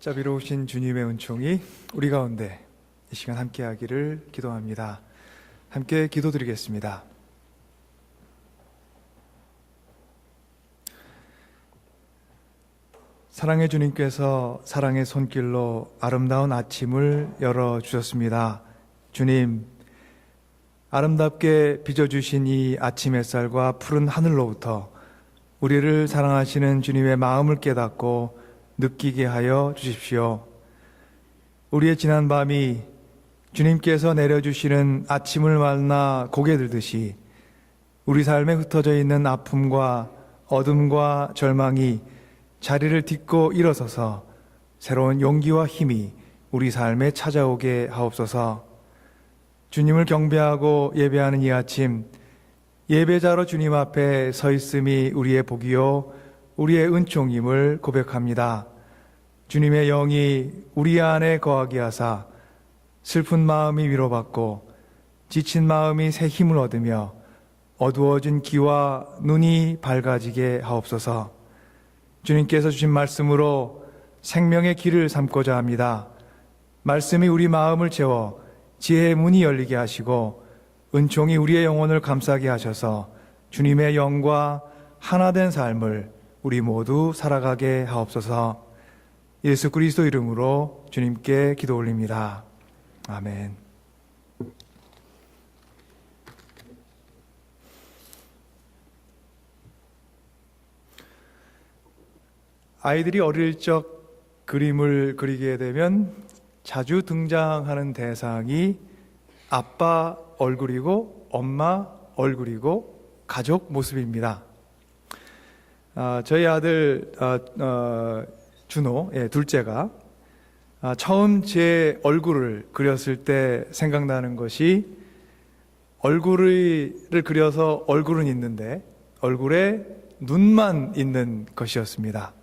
자비로우신 주님의 은총이 우리 가운데 이 시간 함께하기를 기도합니다. 함께 기도드리겠습니다. 사랑의 주님께서 사랑의 손길로 아름다운 아침을 열어주셨습니다. 주님, 아름답게 빚어주신 이 아침 햇살과 푸른 하늘로부터 우리를 사랑하시는 주님의 마음을 깨닫고 느끼게 하여 주십시오. 우리의 지난 밤이 주님께서 내려주시는 아침을 만나 고개 들듯이 우리 삶에 흩어져 있는 아픔과 어둠과 절망이 자리를 딛고 일어서서 새로운 용기와 힘이 우리 삶에 찾아오게 하옵소서. 주님을 경배하고 예배하는 이 아침, 예배자로 주님 앞에 서 있음이 우리의 복이요 우리의 은총임을 고백합니다. 주님의 영이 우리 안에 거하게 하사 슬픈 마음이 위로받고 지친 마음이 새 힘을 얻으며 어두워진 귀와 눈이 밝아지게 하옵소서. 주님께서 주신 말씀으로 생명의 길을 삼고자 합니다. 말씀이 우리 마음을 채워 지혜의 문이 열리게 하시고 은총이 우리의 영혼을 감싸게 하셔서 주님의 영과 하나된 삶을 우리 모두 살아가게 하옵소서. 예수 그리스도 이름으로 주님께 기도 올립니다. 아멘. 아이들이 어릴 적 그림을 그리게 되면 자주 등장하는 대상이 아빠 얼굴이고 엄마 얼굴이고 가족 모습입니다. 저희 아들 준호, 둘째가 처음 제 얼굴을 그렸을 때 생각나는 것이 얼굴을 그려서 얼굴은 있는데 얼굴에 눈만 있는 것이었습니다.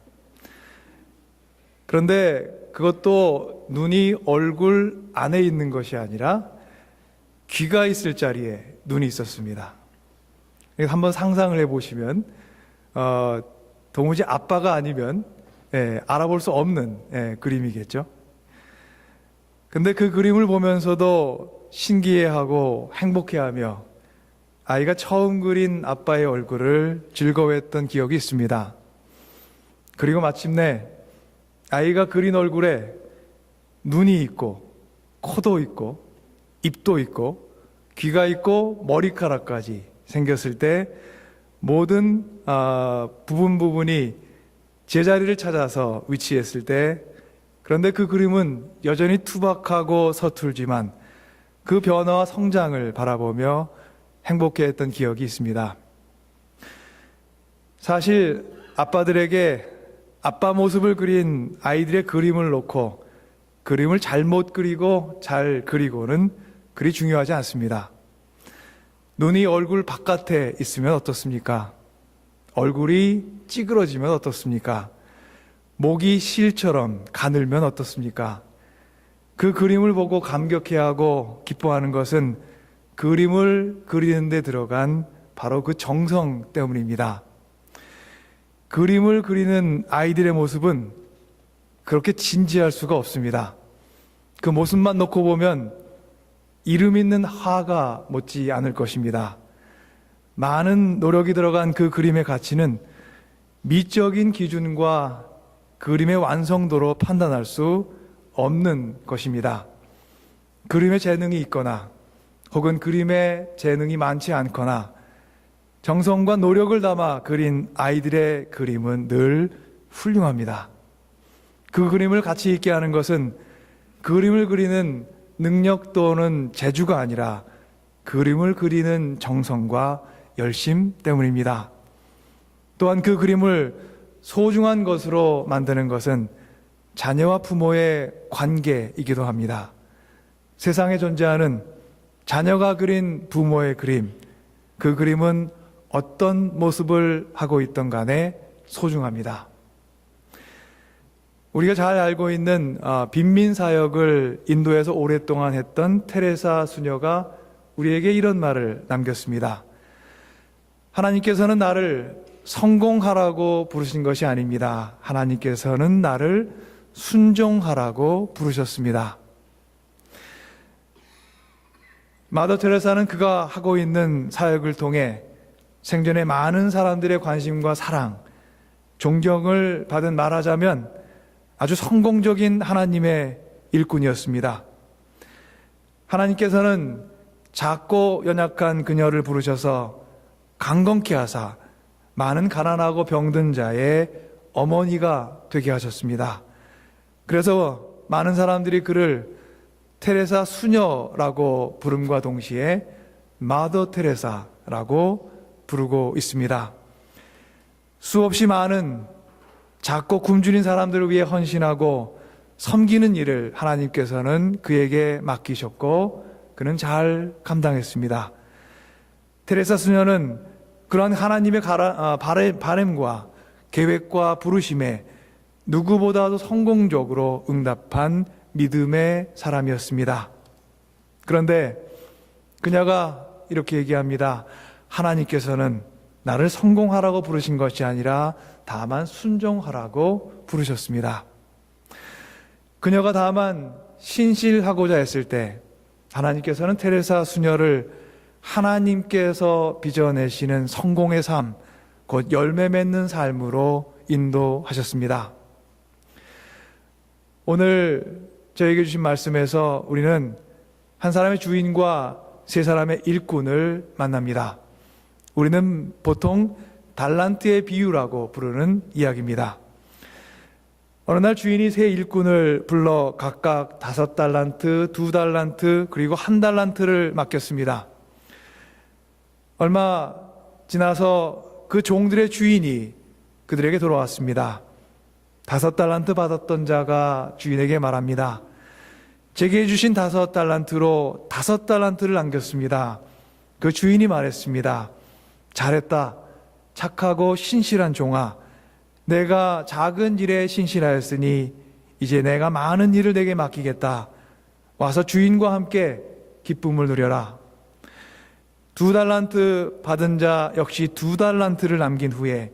그런데 그것도 눈이 얼굴 안에 있는 것이 아니라 귀가 있을 자리에 눈이 있었습니다. 한번 상상을 해보시면 도무지 아빠가 아니면 알아볼 수 없는 그림이겠죠. 근데 그 그림을 보면서도 신기해하고 행복해하며 아이가 처음 그린 아빠의 얼굴을 즐거워했던 기억이 있습니다. 그리고 마침내 아이가 그린 얼굴에 눈이 있고 코도 있고 입도 있고 귀가 있고 머리카락까지 생겼을 때 모든 부분이 제자리를 찾아서 위치했을 때, 그런데 그 그림은 여전히 투박하고 서툴지만 그 변화와 성장을 바라보며 행복해했던 기억이 있습니다. 사실 아빠들에게 아빠 모습을 그린 아이들의 그림을 놓고 그림을 잘못 그리고 잘 그리고는 그리 중요하지 않습니다. 눈이 얼굴 바깥에 있으면 어떻습니까? 얼굴이 찌그러지면 어떻습니까? 목이 실처럼 가늘면 어떻습니까? 그 그림을 보고 감격해하고 기뻐하는 것은 그림을 그리는 데 들어간 바로 그 정성 때문입니다. 그림을 그리는 아이들의 모습은 그렇게 진지할 수가 없습니다. 그 모습만 놓고 보면 이름 있는 화가 못지 않을 것입니다. 많은 노력이 들어간 그 그림의 가치는 미적인 기준과 그림의 완성도로 판단할 수 없는 것입니다. 그림에 재능이 있거나 혹은 그림에 재능이 많지 않거나 정성과 노력을 담아 그린 아이들의 그림은 늘 훌륭합니다. 그 그림을 가치 있게 하는 것은 그림을 그리는 능력 또는 재주가 아니라 그림을 그리는 정성과 열심 때문입니다. 또한 그 그림을 소중한 것으로 만드는 것은 자녀와 부모의 관계이기도 합니다. 세상에 존재하는 자녀가 그린 부모의 그림, 그 그림은 어떤 모습을 하고 있던 간에 소중합니다. 우리가 잘 알고 있는 빈민사역을 인도에서 오랫동안 했던 테레사 수녀가 우리에게 이런 말을 남겼습니다. 하나님께서는 나를 성공하라고 부르신 것이 아닙니다. 하나님께서는 나를 순종하라고 부르셨습니다. 마더 테레사는 그가 하고 있는 사역을 통해 생전에 많은 사람들의 관심과 사랑, 존경을 받은, 말하자면 아주 성공적인 하나님의 일꾼이었습니다. 하나님께서는 작고 연약한 그녀를 부르셔서 강건케 하사 많은 가난하고 병든 자의 어머니가 되게 하셨습니다. 그래서 많은 사람들이 그를 테레사 수녀라고 부름과 동시에 마더 테레사라고 부르고 있습니다. 수없이 많은 작고 굶주린 사람들을 위해 헌신하고 섬기는 일을 하나님께서는 그에게 맡기셨고 그는 잘 감당했습니다. 테레사 수녀는 그러한 하나님의 바램과 계획과 부르심에 누구보다도 성공적으로 응답한 믿음의 사람이었습니다. 그런데 그녀가 이렇게 얘기합니다. 하나님께서는 나를 성공하라고 부르신 것이 아니라 다만 순종하라고 부르셨습니다. 그녀가 다만 신실하고자 했을 때 하나님께서는 테레사 수녀를 하나님께서 빚어내시는 성공의 삶, 곧 열매 맺는 삶으로 인도하셨습니다. 오늘 저에게 주신 말씀에서 우리는 한 사람의 주인과 세 사람의 일꾼을 만납니다. 우리는 보통 달란트의 비유라고 부르는 이야기입니다. 어느 날 주인이 세 일꾼을 불러 각각 5달란트, 2달란트, 그리고 1달란트를 맡겼습니다. 얼마 지나서 그 종들의 주인이 그들에게 돌아왔습니다. 5달란트 받았던 자가 주인에게 말합니다. 제게 주신 5달란트로 5달란트를 남겼습니다. 그 주인이 말했습니다. 잘했다. 착하고 신실한 종아. 내가 작은 일에 신실하였으니 이제 내가 많은 일을 내게 맡기겠다. 와서 주인과 함께 기쁨을 누려라. 2달란트 받은 자 역시 2달란트를 남긴 후에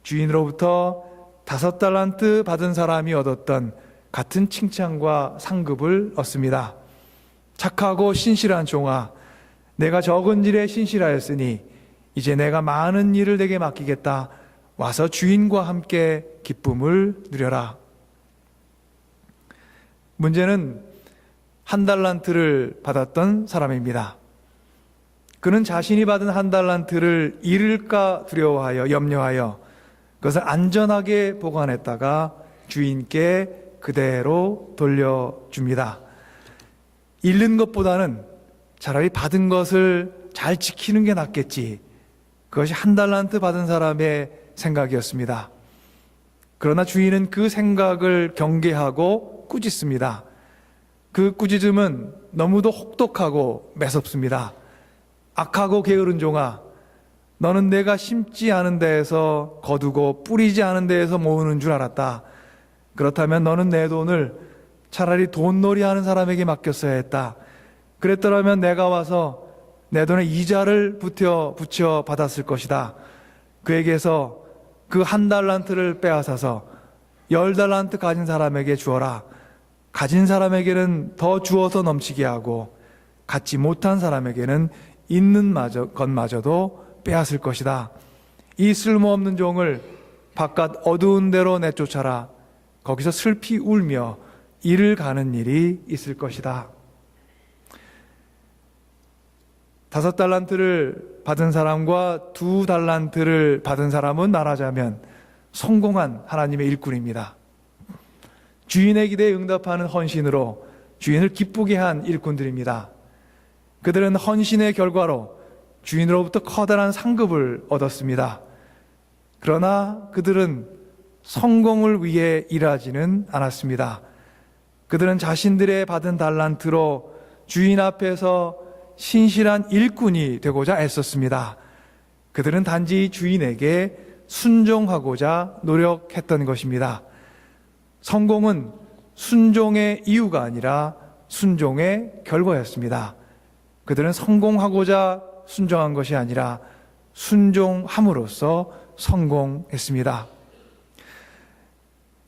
주인으로부터 5달란트 받은 사람이 얻었던 같은 칭찬과 상급을 얻습니다. 착하고 신실한 종아, 내가 적은 일에 신실하였으니 이제 내가 많은 일을 내게 맡기겠다. 와서 주인과 함께 기쁨을 누려라. 문제는 1달란트를 받았던 사람입니다. 그는 자신이 받은 1달란트를 잃을까 두려워하여 염려하여 그것을 안전하게 보관했다가 주인께 그대로 돌려줍니다. 잃는 것보다는 차라리 받은 것을 잘 지키는 게 낫겠지. 그것이 1달란트 받은 사람의 생각이었습니다. 그러나 주인은 그 생각을 경계하고 꾸짖습니다. 그 꾸짖음은 너무도 혹독하고 매섭습니다. 악하고 게으른 종아, 너는 내가 심지 않은 데에서 거두고 뿌리지 않은 데에서 모으는 줄 알았다. 그렇다면 너는 내 돈을 차라리 돈놀이 하는 사람에게 맡겼어야 했다. 그랬더라면 내가 와서 내 돈에 이자를 붙여 받았을 것이다. 그에게서 그 1달란트를 빼앗아서 10달란트 가진 사람에게 주어라. 가진 사람에게는 더 주어서 넘치게 하고 갖지 못한 사람에게는 있는 것마저도 빼앗을 것이다. 이 쓸모없는 종을 바깥 어두운 데로 내쫓아라. 거기서 슬피 울며 이를 가는 일이 있을 것이다. 5달란트를 받은 사람과 2달란트를 받은 사람은 말하자면 성공한 하나님의 일꾼입니다. 주인의 기대에 응답하는 헌신으로 주인을 기쁘게 한 일꾼들입니다. 그들은 헌신의 결과로 주인으로부터 커다란 상급을 얻었습니다. 그러나 그들은 성공을 위해 일하지는 않았습니다. 그들은 자신들의 받은 달란트로 주인 앞에서 신실한 일꾼이 되고자 애썼습니다. 그들은 단지 주인에게 순종하고자 노력했던 것입니다. 성공은 순종의 이유가 아니라 순종의 결과였습니다. 그들은 성공하고자 순종한 것이 아니라 순종함으로써 성공했습니다.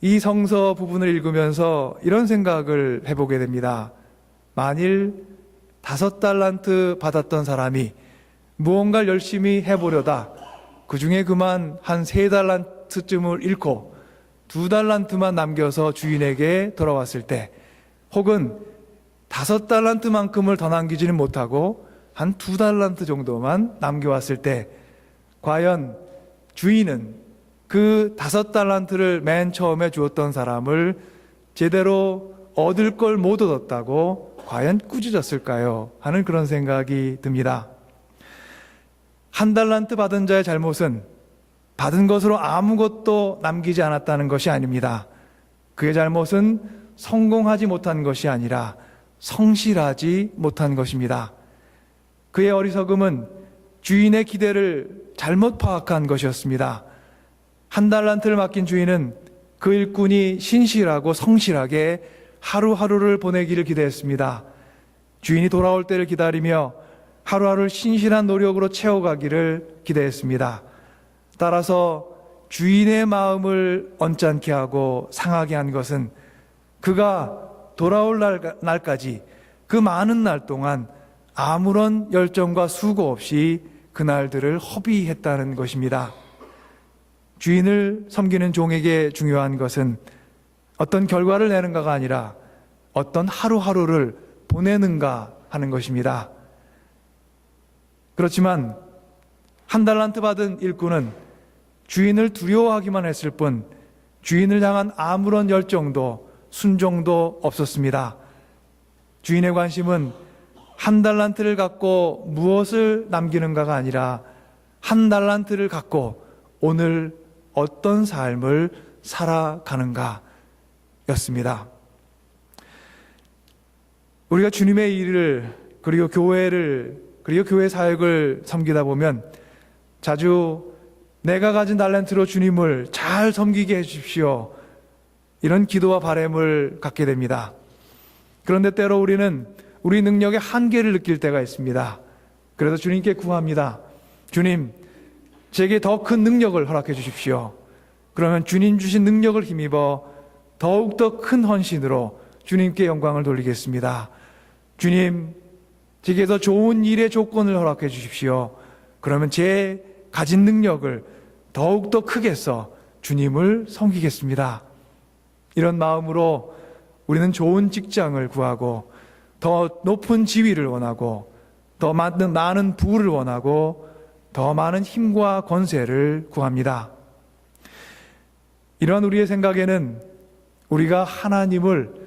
이 성서 부분을 읽으면서 이런 생각을 해보게 됩니다. 만일 5달란트 받았던 사람이 무언가를 열심히 해보려다 그 중에 그만 한 3달란트쯤을 잃고 2달란트만 남겨서 주인에게 돌아왔을 때, 혹은 5달란트만큼을 더 남기지는 못하고 한 2달란트 정도만 남겨왔을 때, 과연 주인은 그 5달란트를 맨 처음에 주었던 사람을 제대로 얻을 걸 못 얻었다고 과연 꾸짖었을까요? 하는 그런 생각이 듭니다. 1달란트 받은 자의 잘못은 받은 것으로 아무것도 남기지 않았다는 것이 아닙니다. 그의 잘못은 성공하지 못한 것이 아니라 성실하지 못한 것입니다. 그의 어리석음은 주인의 기대를 잘못 파악한 것이었습니다. 1달란트를 맡긴 주인은 그 일꾼이 신실하고 성실하게 하루하루를 보내기를 기대했습니다. 주인이 돌아올 때를 기다리며 하루하루를 신실한 노력으로 채워가기를 기대했습니다. 따라서 주인의 마음을 언짢게 하고 상하게 한 것은 그가 돌아올 날까지 그 많은 날 동안 아무런 열정과 수고 없이 그날들을 허비했다는 것입니다. 주인을 섬기는 종에게 중요한 것은 어떤 결과를 내는가가 아니라 어떤 하루하루를 보내는가 하는 것입니다. 그렇지만 1달란트 받은 일꾼은 주인을 두려워하기만 했을 뿐 주인을 향한 아무런 열정도 순종도 없었습니다. 주인의 관심은 1달란트를 갖고 무엇을 남기는가가 아니라 1달란트를 갖고 오늘 어떤 삶을 살아가는가 였습니다. 우리가 주님의 일을, 그리고 교회 사역을 섬기다 보면 자주 내가 가진 달란트로 주님을 잘 섬기게 해주십시오, 이런 기도와 바람을 갖게 됩니다. 그런데 때로 우리는 우리 능력의 한계를 느낄 때가 있습니다. 그래서 주님께 구합니다. 주님, 제게 더 큰 능력을 허락해 주십시오. 그러면 주님 주신 능력을 힘입어 더욱더 큰 헌신으로 주님께 영광을 돌리겠습니다. 주님, 제게 더 좋은 일의 조건을 허락해 주십시오. 그러면 제 가진 능력을 더욱더 크게 써 주님을 섬기겠습니다. 이런 마음으로 우리는 좋은 직장을 구하고 더 높은 지위를 원하고 더 많은 부를 원하고 더 많은 힘과 권세를 구합니다. 이러한 우리의 생각에는 우리가 하나님을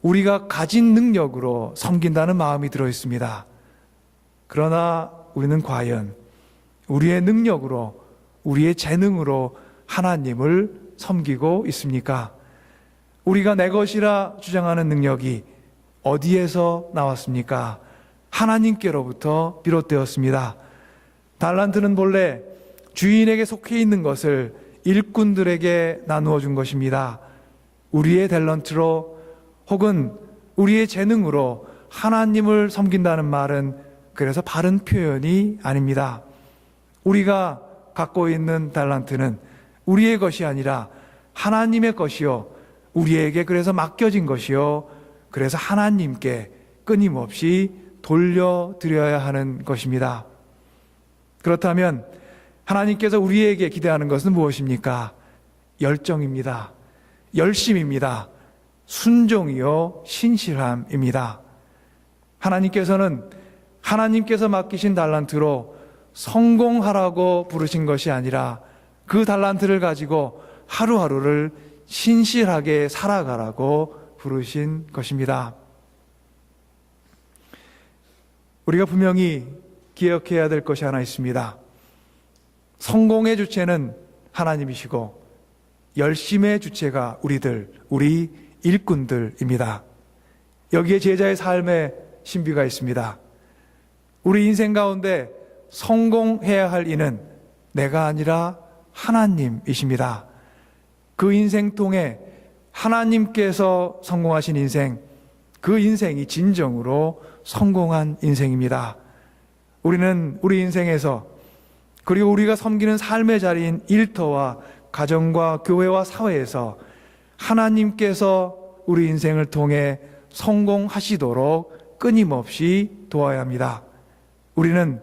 우리가 가진 능력으로 섬긴다는 마음이 들어 있습니다. 그러나 우리는 과연 우리의 능력으로, 우리의 재능으로 하나님을 섬기고 있습니까? 우리가 내 것이라 주장하는 능력이 어디에서 나왔습니까? 하나님께로부터 비롯되었습니다. 달란트는 본래 주인에게 속해 있는 것을 일꾼들에게 나누어 준 것입니다. 우리의 탤런트로 혹은 우리의 재능으로 하나님을 섬긴다는 말은 그래서 바른 표현이 아닙니다. 우리가 갖고 있는 달란트는 우리의 것이 아니라 하나님의 것이요, 우리에게 그래서 맡겨진 것이요, 그래서 하나님께 끊임없이 돌려드려야 하는 것입니다. 그렇다면 하나님께서 우리에게 기대하는 것은 무엇입니까? 열정입니다. 열심입니다. 순종이요, 신실함입니다. 하나님께서는 하나님께서 맡기신 달란트로 성공하라고 부르신 것이 아니라 그 달란트를 가지고 하루하루를 신실하게 살아가라고 부르신 것입니다. 우리가 분명히 기억해야 될 것이 하나 있습니다. 성공의 주체는 하나님이시고 열심의 주체가 우리 일꾼들입니다. 여기에 제자의 삶의 신비가 있습니다. 우리 인생 가운데 성공해야 할 이는 내가 아니라 하나님이십니다. 그 인생 통해 하나님께서 성공하신 인생, 그 인생이 진정으로 성공한 인생입니다. 우리는 우리 인생에서, 그리고 우리가 섬기는 삶의 자리인 일터와 가정과 교회와 사회에서 하나님께서 우리 인생을 통해 성공하시도록 끊임없이 도와야 합니다. 우리는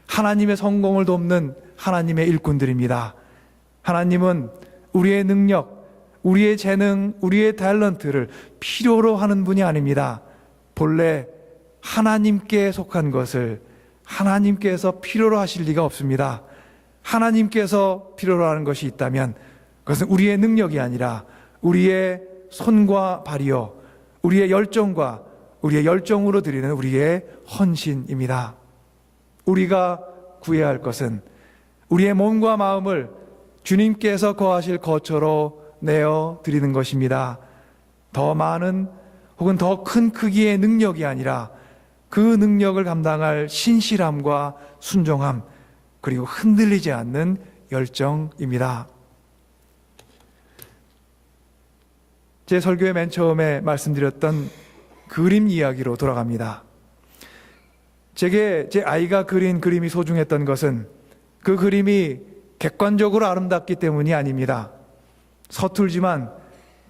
하나님의 성공을 돕는 하나님의 일꾼들입니다. 하나님은 우리의 능력, 우리의 재능, 우리의 탤런트를 필요로 하는 분이 아닙니다. 본래 하나님께 속한 것을 하나님께서 필요로 하실 리가 없습니다. 하나님께서 필요로 하는 것이 있다면 그것은 우리의 능력이 아니라 우리의 손과 발이요, 우리의 열정과 우리의 열정으로 드리는 우리의 헌신입니다. 우리가 구해야 할 것은 우리의 몸과 마음을 주님께서 거하실 거처로 내어 드리는 것입니다. 더 많은 혹은 더 큰 크기의 능력이 아니라 그 능력을 감당할 신실함과 순종함, 그리고 흔들리지 않는 열정입니다. 제 설교의 맨 처음에 말씀드렸던 그림 이야기로 돌아갑니다. 제게 제 아이가 그린 그림이 소중했던 것은 그 그림이 객관적으로 아름답기 때문이 아닙니다. 서툴지만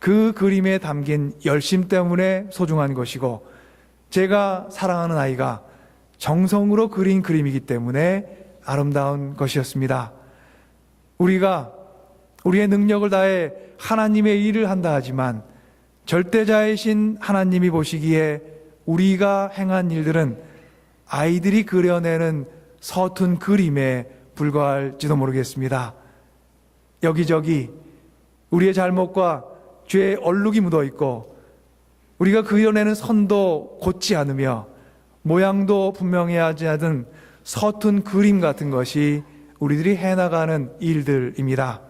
그 그림에 담긴 열심 때문에 소중한 것이고, 제가 사랑하는 아이가 정성으로 그린 그림이기 때문에 아름다운 것이었습니다. 우리가 우리의 능력을 다해 하나님의 일을 한다 하지만 절대자이신 하나님이 보시기에 우리가 행한 일들은 아이들이 그려내는 서툰 그림에 불과할지도 모르겠습니다. 여기저기 우리의 잘못과 죄의 얼룩이 묻어 있고, 우리가 그려내는 선도 곧지 않으며 모양도 분명해하지 않은 서툰 그림 같은 것이 우리들이 해나가는 일들입니다.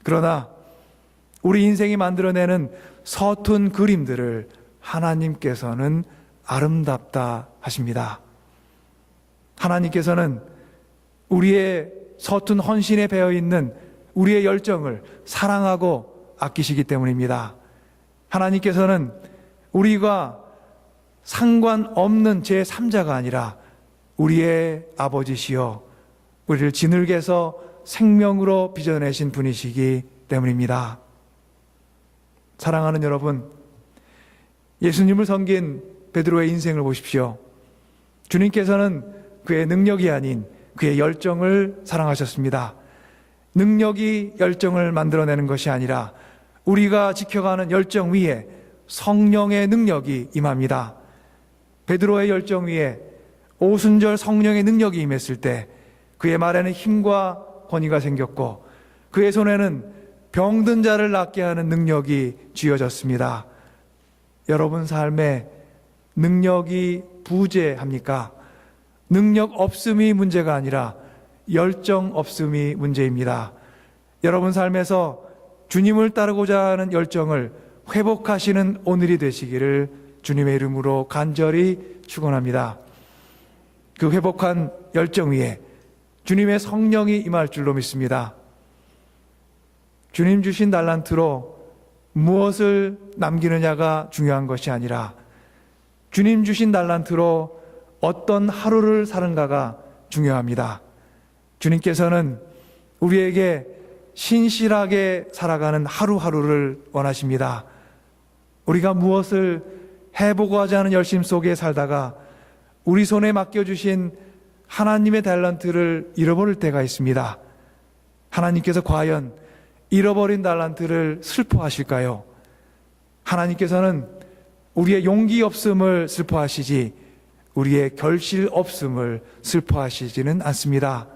그러나 우리 인생이 만들어내는 서툰 그림들을 하나님께서는 아름답다 하십니다. 하나님께서는 우리의 서툰 헌신에 배어있는 우리의 열정을 사랑하고 아끼시기 때문입니다. 하나님께서는 우리가 상관없는 제3자가 아니라 우리의 아버지시여 우리를 진흙에서 생명으로 빚어내신 분이시기 때문입니다. 사랑하는 여러분, 예수님을 섬긴 베드로의 인생을 보십시오. 주님께서는 그의 능력이 아닌 그의 열정을 사랑하셨습니다. 능력이 열정을 만들어내는 것이 아니라 우리가 지켜가는 열정 위에 성령의 능력이 임합니다. 베드로의 열정 위에 오순절 성령의 능력이 임했을 때 그의 말에는 힘과 권위가 생겼고, 그의 손에는 병든 자를 낫게 하는 능력이 쥐어졌습니다. 여러분 삶에 능력이 부재합니까? 능력 없음이 문제가 아니라 열정 없음이 문제입니다. 여러분 삶에서 주님을 따르고자 하는 열정을 회복하시는 오늘이 되시기를 주님의 이름으로 간절히 축원합니다. 그 회복한 열정 위에 주님의 성령이 임할 줄로 믿습니다. 주님 주신 달란트로 무엇을 남기느냐가 중요한 것이 아니라 주님 주신 달란트로 어떤 하루를 사는가가 중요합니다. 주님께서는 우리에게 신실하게 살아가는 하루하루를 원하십니다. 우리가 무엇을 해보고자 하는 열심 속에 살다가 우리 손에 맡겨주신 하나님의 달란트를 잃어버릴 때가 있습니다. 하나님께서 과연 잃어버린 달란트를 슬퍼하실까요? 하나님께서는 우리의 용기 없음을 슬퍼하시지 우리의 결실 없음을 슬퍼하시지는 않습니다.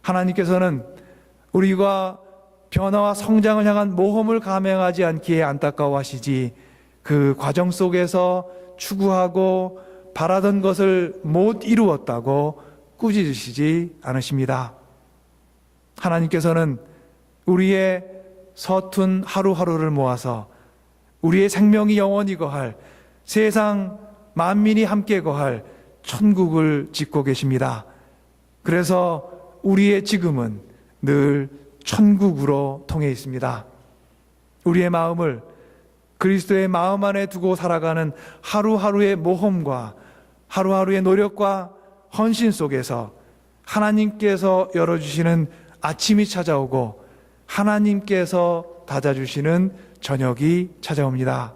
하나님께서는 우리가 변화와 성장을 향한 모험을 감행하지 않기에 안타까워하시지 그 과정 속에서 추구하고 바라던 것을 못 이루었다고 꾸짖으시지 않으십니다. 하나님께서는 우리의 서툰 하루하루를 모아서 우리의 생명이 영원히 거할, 세상 만민이 함께 거할 천국을 짓고 계십니다. 그래서 우리의 지금은 늘 천국으로 통해 있습니다. 우리의 마음을 그리스도의 마음 안에 두고 살아가는 하루하루의 모험과 하루하루의 노력과 헌신 속에서 하나님께서 열어주시는 아침이 찾아오고 하나님께서 닫아주시는 저녁이 찾아옵니다.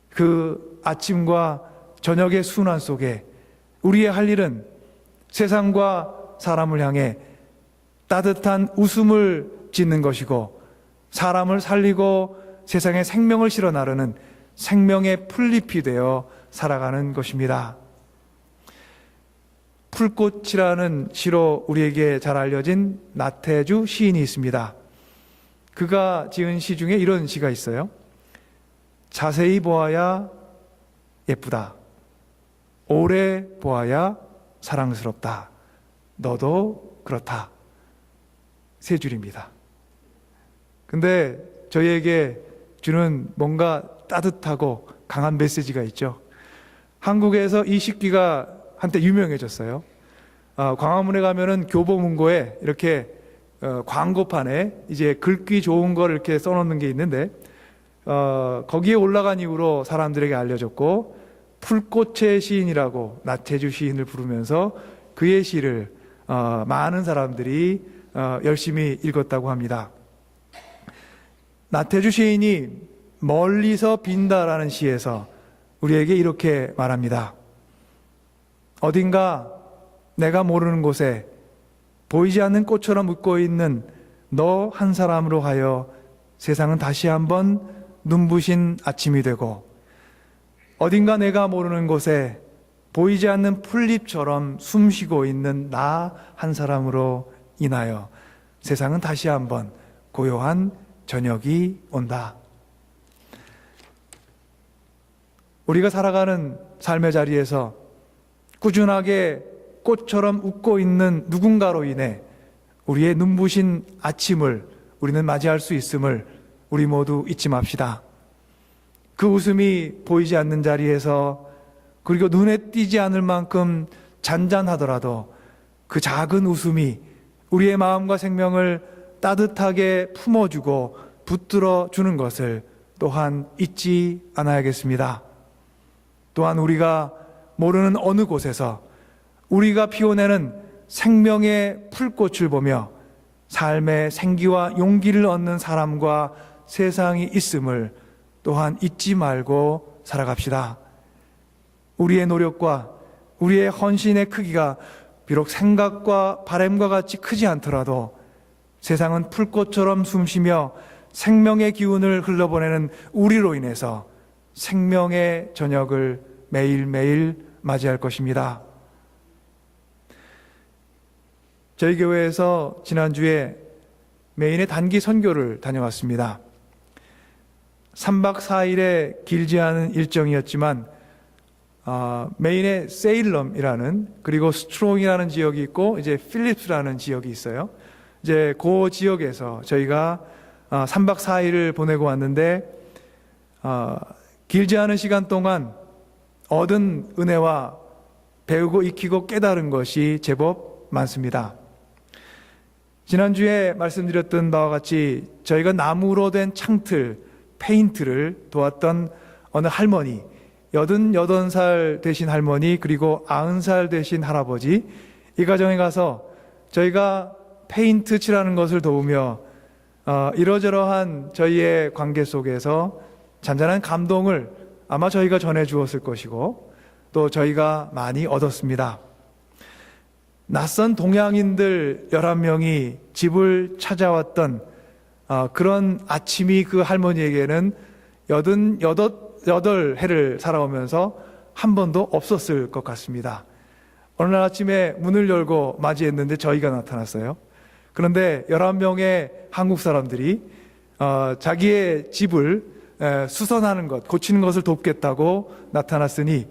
그 아침과 저녁의 순환 속에 우리의 할 일은 세상과 사람을 향해 따뜻한 웃음을 짓는 것이고, 사람을 살리고 세상에 생명을 실어 나르는 생명의 풀잎이 되어 살아가는 것입니다. 풀꽃이라는 시로 우리에게 잘 알려진 나태주 시인이 있습니다. 그가 지은 시 중에 이런 시가 있어요. 자세히 보아야 예쁘다. 오래 보아야 사랑스럽다. 너도 그렇다. 세 줄입니다. 근데 저희에게 주는 뭔가 따뜻하고 강한 메시지가 있죠. 한국에서 이 식기가 한때 유명해졌어요. 광화문에 가면은 교보문고에 이렇게 광고판에 이제 긁기 좋은 걸 이렇게 써놓는 게 있는데, 거기에 올라간 이후로 사람들에게 알려졌고, 풀꽃의 시인이라고 나태주 시인을 부르면서 그의 시를 많은 사람들이 열심히 읽었다고 합니다. 나태주 시인이 멀리서 빈다라는 시에서 우리에게 이렇게 말합니다. 어딘가 내가 모르는 곳에 보이지 않는 꽃처럼 웃고 있는 너 한 사람으로 하여 세상은 다시 한번 눈부신 아침이 되고, 어딘가 내가 모르는 곳에 보이지 않는 풀잎처럼 숨쉬고 있는 나 한 사람으로 인하여 세상은 다시 한번 고요한 저녁이 온다. 우리가 살아가는 삶의 자리에서 꾸준하게 꽃처럼 웃고 있는 누군가로 인해 우리의 눈부신 아침을 우리는 맞이할 수 있음을 우리 모두 잊지 맙시다. 그 웃음이 보이지 않는 자리에서, 그리고 눈에 띄지 않을 만큼 잔잔하더라도 그 작은 웃음이 우리의 마음과 생명을 따뜻하게 품어주고 붙들어 주는 것을 또한 잊지 않아야겠습니다. 또한 우리가 모르는 어느 곳에서 우리가 피워내는 생명의 풀꽃을 보며 삶의 생기와 용기를 얻는 사람과 세상이 있음을 또한 잊지 말고 살아갑시다. 우리의 노력과 우리의 헌신의 크기가 비록 생각과 바람과 같이 크지 않더라도 세상은 풀꽃처럼 숨쉬며 생명의 기운을 흘러보내는 우리로 인해서 생명의 저녁을 매일매일 맞이할 것입니다. 저희 교회에서 지난주에 메인의 단기 선교를 다녀왔습니다. 3박 4일의 길지 않은 일정이었지만 메인의 세일럼이라는, 그리고 스트롱이라는 지역이 있고 이제 필립스라는 지역이 있어요. 이제 그 지역에서 저희가 3박 4일을 보내고 왔는데, 길지 않은 시간 동안 얻은 은혜와 배우고 익히고 깨달은 것이 제법 많습니다. 지난주에 말씀드렸던 바와 같이 저희가 나무로 된 창틀, 페인트를 도왔던 어느 할머니, 88살 되신 할머니, 그리고 90살 되신 할아버지, 이 가정에 가서 저희가 페인트 칠하는 것을 도우며 이러저러한 저희의 관계 속에서 잔잔한 감동을 아마 저희가 전해 주었을 것이고, 또 저희가 많이 얻었습니다. 낯선 동양인들 11명이 집을 찾아왔던 그런 아침이 그 할머니에게는 88해를 살아오면서 한 번도 없었을 것 같습니다. 어느 날 아침에 문을 열고 맞이했는데 저희가 나타났어요. 그런데 11명의 한국 사람들이 자기의 집을 수선하는 것, 고치는 것을 돕겠다고 나타났으니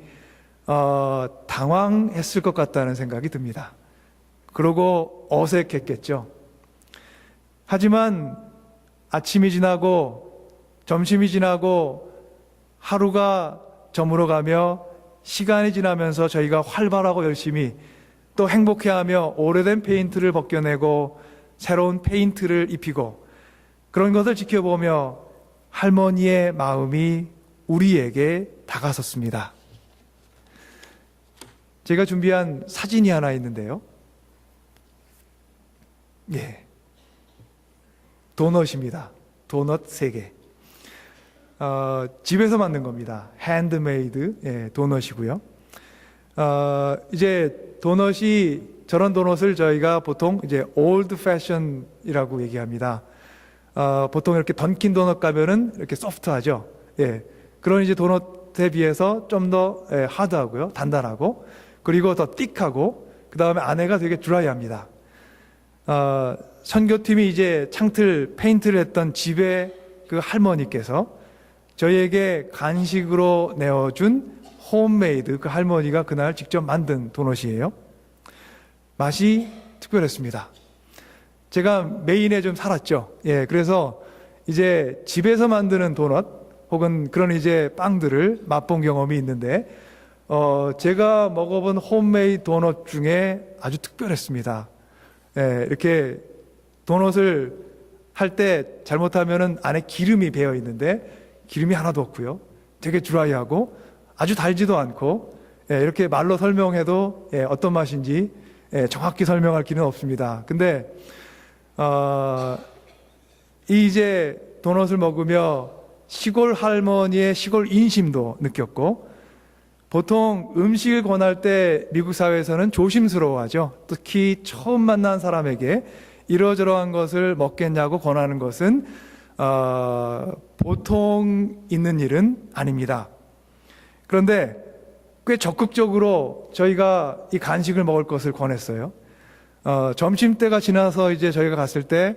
당황했을 것 같다는 생각이 듭니다. 그러고 어색했겠죠. 하지만 아침이 지나고 점심이 지나고 하루가 저물어가며 시간이 지나면서 저희가 활발하고 열심히 또 행복해하며 오래된 페인트를 벗겨내고 새로운 페인트를 입히고 그런 것을 지켜보며 할머니의 마음이 우리에게 다가섰습니다. 제가 준비한 사진이 하나 있는데요. 예. 도넛입니다. 도넛 3개. 집에서 만든 겁니다. 핸드메이드 도넛이고요. 이제 도넛이 저런 도넛을 저희가 보통 이제 올드 패션이라고 얘기합니다. 보통 이렇게 던킨 도넛 가면은 이렇게 소프트하죠. 그런 이제 도넛에 비해서 좀 더 하드하고요, 단단하고, 그리고 더 띡하고, 그 다음에 안에가 되게 드라이합니다. 선교팀이 이제 창틀 페인트를 했던 집의 그 할머니께서 저희에게 간식으로 내어준 홈메이드, 그 할머니가 그날 직접 만든 도넛이에요. 맛이 특별했습니다. 제가 메인에 좀 살았죠. 그래서 이제 집에서 만드는 도넛 혹은 그런 이제 빵들을 맛본 경험이 있는데, 제가 먹어본 홈메이드 도넛 중에 아주 특별했습니다. 이렇게 도넛을 할 때 잘못하면은 안에 기름이 배어 있는데 기름이 하나도 없고요. 되게 드라이하고 아주 달지도 않고, 이렇게 말로 설명해도 어떤 맛인지 정확히 설명할 길은 없습니다. 근데 이제 도넛을 먹으며 시골 할머니의 시골 인심도 느꼈고, 보통 음식을 권할 때 미국 사회에서는 조심스러워하죠. 특히 처음 만난 사람에게 이러저러한 것을 먹겠냐고 권하는 것은 보통 있는 일은 아닙니다. 그런데 꽤 적극적으로 저희가 이 간식을 먹을 것을 권했어요. 점심때가 지나서 이제 저희가 갔을 때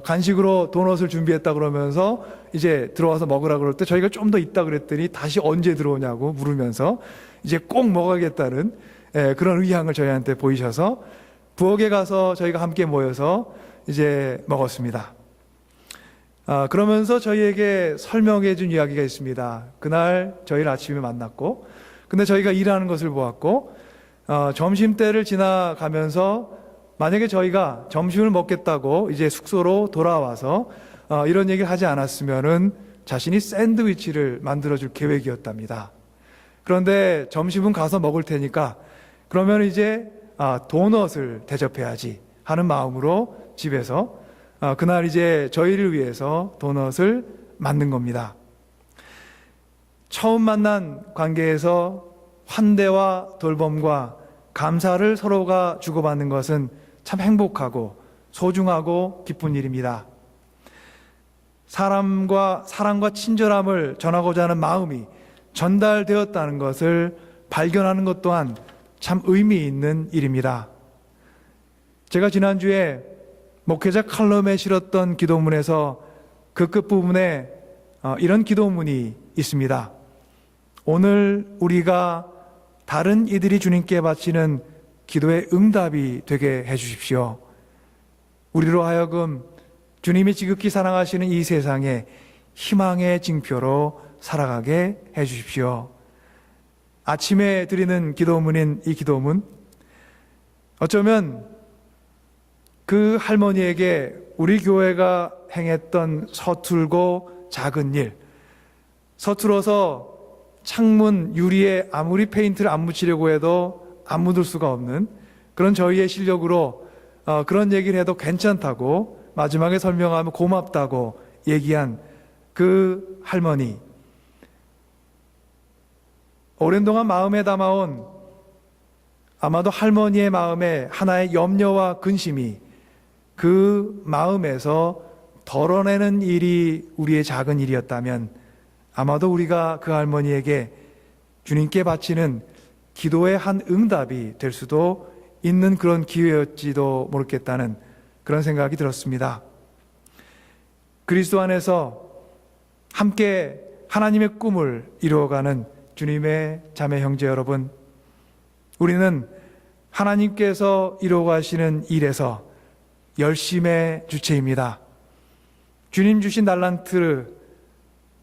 간식으로 도넛을 준비했다 그러면서 이제 들어와서 먹으라 그럴 때 저희가 좀 더 있다 그랬더니 다시 언제 들어오냐고 물으면서 이제 꼭 먹어야겠다는 그런 의향을 저희한테 보이셔서 부엌에 가서 저희가 함께 모여서 이제 먹었습니다. 그러면서 저희에게 설명해 준 이야기가 있습니다. 그날 저희를 아침에 만났고, 근데 저희가 일하는 것을 보았고, 점심때를 지나가면서 만약에 저희가 점심을 먹겠다고 이제 숙소로 돌아와서 이런 얘기를 하지 않았으면은 자신이 샌드위치를 만들어줄 계획이었답니다. 그런데 점심은 가서 먹을 테니까 그러면 이제 도넛을 대접해야지 하는 마음으로 집에서 그날 이제 저희를 위해서 도넛을 만든 겁니다. 처음 만난 관계에서 환대와 돌봄과 감사를 서로가 주고받는 것은 참 행복하고 소중하고 기쁜 일입니다. 사람과 사랑과 친절함을 전하고자 하는 마음이 전달되었다는 것을 발견하는 것 또한 참 의미 있는 일입니다. 제가 지난주에 목회자 칼럼에 실었던 기도문에서 그 끝부분에 이런 기도문이 있습니다. 오늘 우리가 다른 이들이 주님께 바치는 기도의 응답이 되게 해주십시오. 우리로 하여금 주님이 지극히 사랑하시는 이 세상에 희망의 징표로 살아가게 해주십시오. 아침에 드리는 기도문인 이 기도문, 어쩌면 그 할머니에게 우리 교회가 행했던 서툴고 작은 일, 서툴어서 창문 유리에 아무리 페인트를 안 묻히려고 해도 안 묻을 수가 없는 그런 저희의 실력으로 그런 얘기를 해도 괜찮다고 마지막에 설명하면 고맙다고 얘기한 그 할머니, 오랜 동안 마음에 담아온 아마도 할머니의 마음에 하나의 염려와 근심이 그 마음에서 덜어내는 일이 우리의 작은 일이었다면 아마도 우리가 그 할머니에게 주님께 바치는 기도의 한 응답이 될 수도 있는 그런 기회였지도 모르겠다는 그런 생각이 들었습니다. 그리스도 안에서 함께 하나님의 꿈을 이루어가는 주님의 자매 형제 여러분, 우리는 하나님께서 이루어가시는 일에서 열심의 주체입니다. 주님 주신 달란트,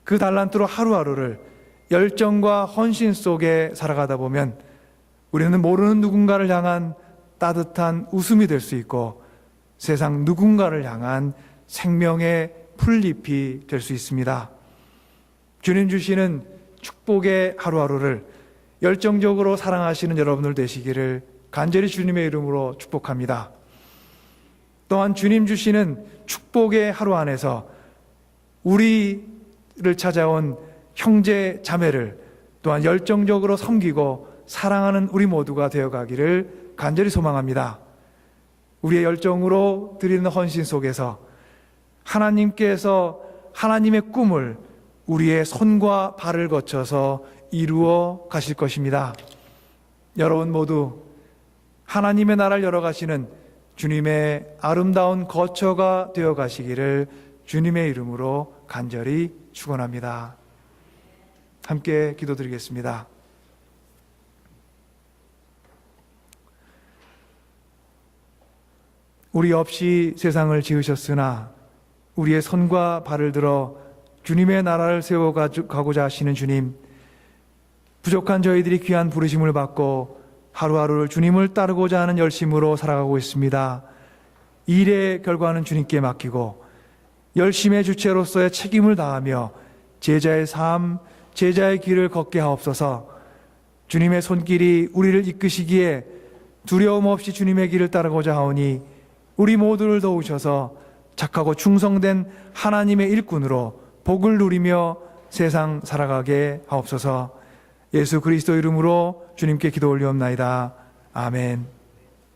그 달란트로 하루하루를 열정과 헌신 속에 살아가다 보면 우리는 모르는 누군가를 향한 따뜻한 웃음이 될 수 있고 세상 누군가를 향한 생명의 풀잎이 될 수 있습니다. 주님 주시는 축복의 하루하루를 열정적으로 사랑하시는 여러분들 되시기를 간절히 주님의 이름으로 축복합니다. 또한 주님 주시는 축복의 하루 안에서 우리 찾아온 형제 자매를 또한 열정적으로 섬기고 사랑하는 우리 모두가 되어가기를 간절히 소망합니다. 우리의 열정으로 드리는 헌신 속에서 하나님께서 하나님의 꿈을 우리의 손과 발을 거쳐서 이루어 가실 것입니다. 여러분 모두 하나님의 나라를 열어가시는 주님의 아름다운 거처가 되어 가시기를 주님의 이름으로 간절히 축원합니다. 함께 기도드리겠습니다. 우리 없이 세상을 지으셨으나 우리의 손과 발을 들어 주님의 나라를 세워가고자 하시는 주님, 부족한 저희들이 귀한 부르심을 받고 하루하루를 주님을 따르고자 하는 열심으로 살아가고 있습니다. 일의 결과는 주님께 맡기고 열심의 주체로서의 책임을 다하며 제자의 삶, 제자의 길을 걷게 하옵소서. 주님의 손길이 우리를 이끄시기에 두려움 없이 주님의 길을 따르고자 하오니 우리 모두를 도우셔서 착하고 충성된 하나님의 일꾼으로 복을 누리며 세상 살아가게 하옵소서. 예수 그리스도 이름으로 주님께 기도 올리옵나이다. 아멘.